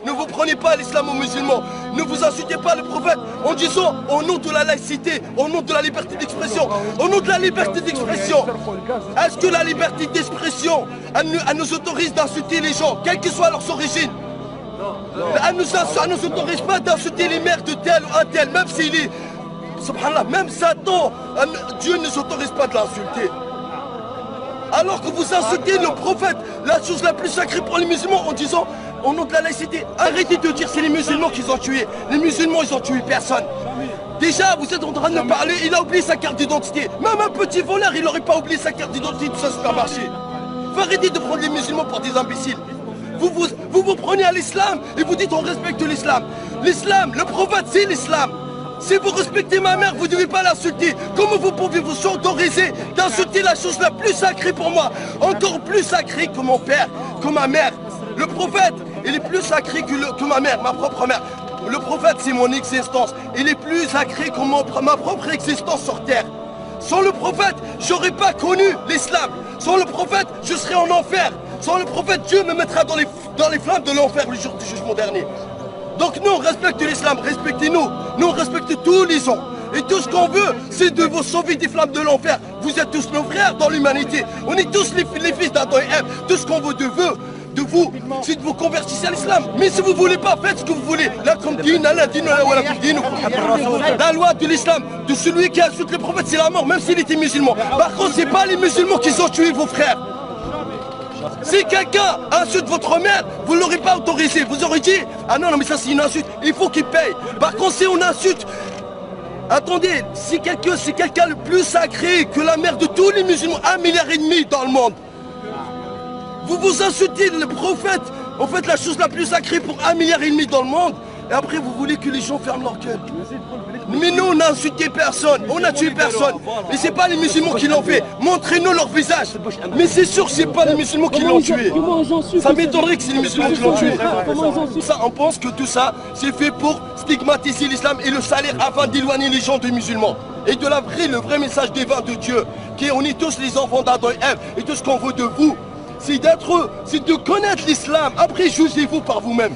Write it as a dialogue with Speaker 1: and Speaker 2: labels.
Speaker 1: Ne vous prenez pas l'islam aux musulmans. Ne vous insultez pas le prophète en disant au nom de la laïcité, au nom de la liberté d'expression, au nom de la liberté d'expression. Est-ce que la liberté d'expression, elle nous autorise d'insulter les gens, quelles que soient leurs origines? Elle nous autorise pas d'insulter les mères de tel ou un tel, même s'il est... Subhanallah, même Satan, Dieu ne nous autorise pas de l'insulter. Alors que vous insultez le prophète, la chose la plus sacrée pour les musulmans en disant au nom de la laïcité. Arrêtez de dire c'est les musulmans qui ont tué. Les musulmans ils ont tué personne. Déjà vous êtes en train de me parler, il a oublié sa carte d'identité. Même un petit voleur il n'aurait pas oublié sa carte d'identité de son supermarché. Faut arrêter de prendre les musulmans pour des imbéciles. Vous prenez à l'islam et vous dites on respecte l'islam. L'islam, le prophète c'est l'islam. Si vous respectez ma mère, vous ne devez pas l'insulter. Comment vous pouvez vous autoriser d'insulter la chose la plus sacrée pour moi? Encore plus sacrée que mon père, que ma mère. Le prophète, il est plus sacré que ma mère, ma propre mère. Le prophète, c'est mon existence. Il est plus sacré que ma propre existence sur terre. Sans le prophète, j'aurais pas connu l'islam. Sans le prophète, je serais en enfer. Sans le prophète, Dieu me mettra dans les flammes de l'enfer le jour du jugement dernier. Donc nous, on respecte l'islam, respectez-nous. Nous, on respecte tous les gens. Et tout ce qu'on veut, c'est de vous sauver des flammes de l'enfer. Vous êtes tous nos frères dans l'humanité. On est tous les fils d'Adam et Ève. Tout ce qu'on veut de vous, c'est de vous convertir à l'islam. Mais si vous ne voulez pas, faites ce que vous voulez. La loi de l'islam, de celui qui insulte le prophète, c'est la mort, même s'il était musulman. Par contre, ce n'est pas les musulmans qui ont tué vos frères. Si quelqu'un insulte votre mère, vous ne l'aurez pas autorisé. Vous aurez dit, ah non, mais ça c'est une insulte, il faut qu'il paye. Par contre, si on insulte, attendez, si quelqu'un le plus sacré que la mère de tous les musulmans, 1,5 milliard dans le monde, vous insultez le prophète, en fait la chose la plus sacrée pour 1,5 milliard dans le monde, et après vous voulez que les gens ferment leur gueule. Mais nous, on n'a insulté personne, on n'a tué personne. Et c'est pas les musulmans qui l'ont fait. Montrez-nous leur visage. Mais c'est sûr que c'est pas les musulmans qui l'ont tué. Ça m'étonnerait que c'est les musulmans qui l'ont tué. Ça, on pense que tout ça, c'est fait pour stigmatiser l'islam et le salir afin d'éloigner les gens des musulmans. Et de le vrai message divin de Dieu, qui est on est tous les enfants d'Adam et Ève. Et tout ce qu'on veut de vous, c'est de connaître l'islam. Après, jugez-vous par vous-même.